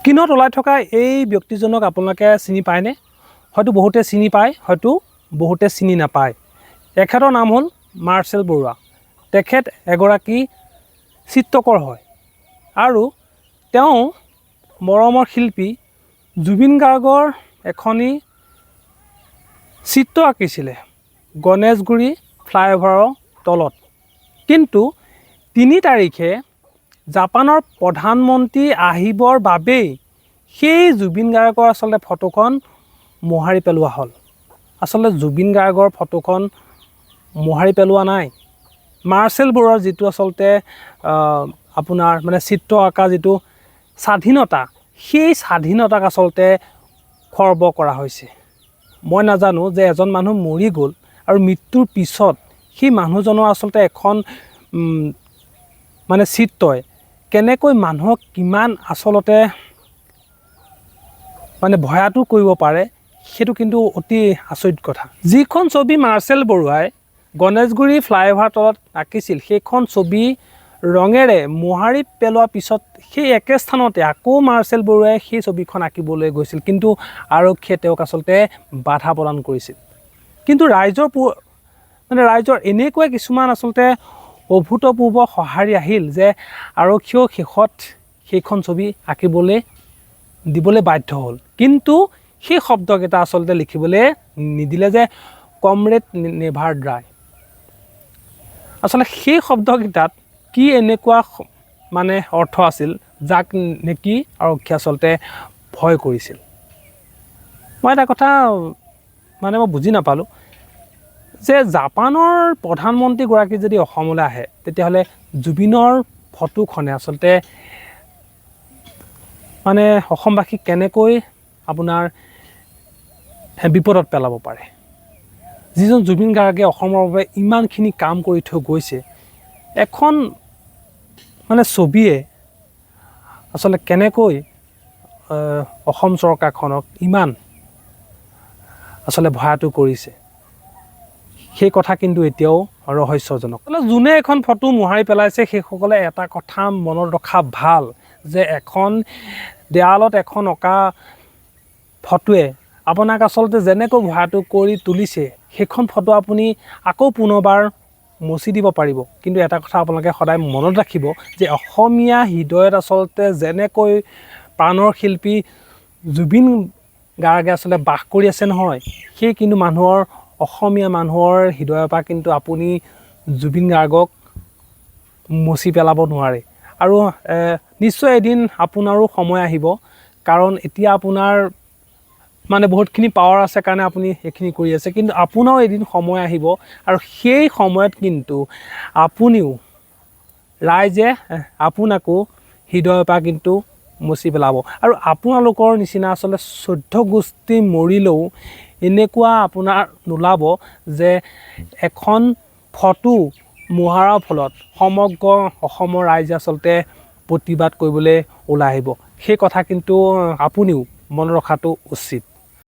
স্ক্ৰীনত ওলাই থকা এই ব্যক্তিজনক আপোনালোকে চিনি পায়নে? হয়তো বহুতে চিনি পায়, হয়তো বহুতে চিনি নাপায়। এখেতৰ নাম হ'ল মাৰ্চেল বৰুৱা। তেখেত এগৰাকী চিত্ৰকৰ হয় আৰু তেওঁ মৰমৰ শিল্পী জুবিন গাৰ্গৰ এখনি চিত্ৰ আঁকিছিলে গণেশগুৰি ফ্লাইঅভাৰৰ তলত। কিন্তু ৩ তাৰিখে জাপানৰ প্ৰধানমন্ত্ৰী আহিবৰ বাবেই সেই জুবিন গাৰ্গৰ আচলতে ফটোখন মোহাৰি পেলোৱা হ'ল। আচলতে জুবিন গাৰ্গৰ ফটোখন মোহাৰি পেলোৱা নাই। মাৰ্চেল বৰুৱাৰ যিটো আচলতে আপোনাৰ মানে চিত্ৰ আঁকা যিটো স্বাধীনতা, সেই স্বাধীনতাক আচলতে খৰ্ব কৰা হৈছে। মই নাজানো যে এজন মানুহ মৰি গ'ল আৰু মৃত্যুৰ পিছত সেই মানুহজনৰ আচলতে এখন মানে চিত্ৰই কেনেকৈ মানুহক কিমান আচলতে মানে ভয়াতুৰ কৰিব পাৰে, সেইটো কিন্তু অতি আচৰিত কথা। যিখন ছবি মাৰ্চেল বৰুৱাই গণেশগুৰি ফ্লাইঅভাৰ তলত আঁকিছিল, সেইখন ছবি ৰঙেৰে মোহাৰি পেলোৱাৰ পিছত সেই একে স্থানতে আকৌ মাৰ্চেল বৰুৱাই সেই ছবিখন আঁকিবলৈ গৈছিল, কিন্তু আৰক্ষীয়ে তেওঁক আচলতে বাধা প্ৰদান কৰিছিল। কিন্তু ৰাইজৰ এনেকুৱা কিছুমান আচলতে অভূতপূৰ্ব সঁহাৰি আহিল যে আৰক্ষীয়েও শেষত সেইখন ছবি আঁকিবলৈ দিবলৈ বাধ্য হ'ল। কিন্তু সেই শব্দকেইটা আচলতে লিখিবলৈ নিদিলে যে কমৰেড নেভাৰ ড্ৰাই। আচলতে সেই শব্দকেইটাত কি এনেকুৱা মানে অৰ্থ আছিল যাক নেকি আৰক্ষী আচলতে ভয় কৰিছিল। মই এটা কথা মানে মই বুজি নাপালোঁ যে জাপানৰ প্ৰধানমন্ত্ৰীগৰাকী যদি অসমলৈ আহে, তেতিয়াহ'লে জুবিনৰ ফটোখনে আচলতে মানে অসমবাসীক কেনেকৈ আপোনাৰ বিপদত পেলাব পাৰে। যিজন জুবিন গাৰ্গে অসমৰ বাবে ইমানখিনি কাম কৰি থৈ গৈছে, এখন মানে ছবিয়ে আচলতে কেনেকৈ অসম চৰকাৰখনক ইমান আচলতে ভয়াতুৰ কৰিছে, সেই কথা কিন্তু এতিয়াও ৰহস্যজনক। যোনে এখন ফটো মোহাৰি পেলাইছে সেইসকলে এটা কথা মনত ৰখা ভাল যে এখন দেৱালত এখন অঁকা ফটোৱে আপোনাক আচলতে যেনেকৈ ভয়াতুৰ কৰি তুলিছে, সেইখন ফটো আপুনি আকৌ পুনৰবাৰ মচি দিব পাৰিব। কিন্তু এটা কথা আপোনালোকে সদায় মনত ৰাখিব যে অসমীয়া হৃদয়ত আচলতে যেনেকৈ প্ৰাণৰ শিল্পী জুবিন গাৰ্গে আচলতে বাস কৰি আছে নহয়, সেই কিন্তু অসমীয়া মানুহৰ হৃদয়ৰ পৰা কিন্তু আপুনি জুবিন গাৰ্গক মচি পেলাব নোৱাৰে। আৰু নিশ্চয় এদিন আপোনাৰো সময় আহিব, কাৰণ এতিয়া আপোনাৰ মানে বহুতখিনি পাৱাৰ আছে কাৰণে আপুনি সেইখিনি কৰি আছে, কিন্তু আপোনাৰো এদিন সময় আহিব আৰু সেই সময়ত কিন্তু আপুনিও ৰাইজে আপোনাকো হৃদয়ৰ পৰা কিন্তু মচি পেলাব। আৰু আপোনালোকৰ নিচিনা আচলতে 14 গোষ্ঠী মৰিলেও এনেকুৱা আপোনাৰ নোলাব যে এখন ফটো মোহাৰাৰ ফলত সমগ্ৰ অসমৰ ৰাইজে আচলতে প্ৰতিবাদ কৰিবলৈ ওলাই আহিব। সেই কথা কিন্তু আপুনিও মনত ৰখাটো উচিত।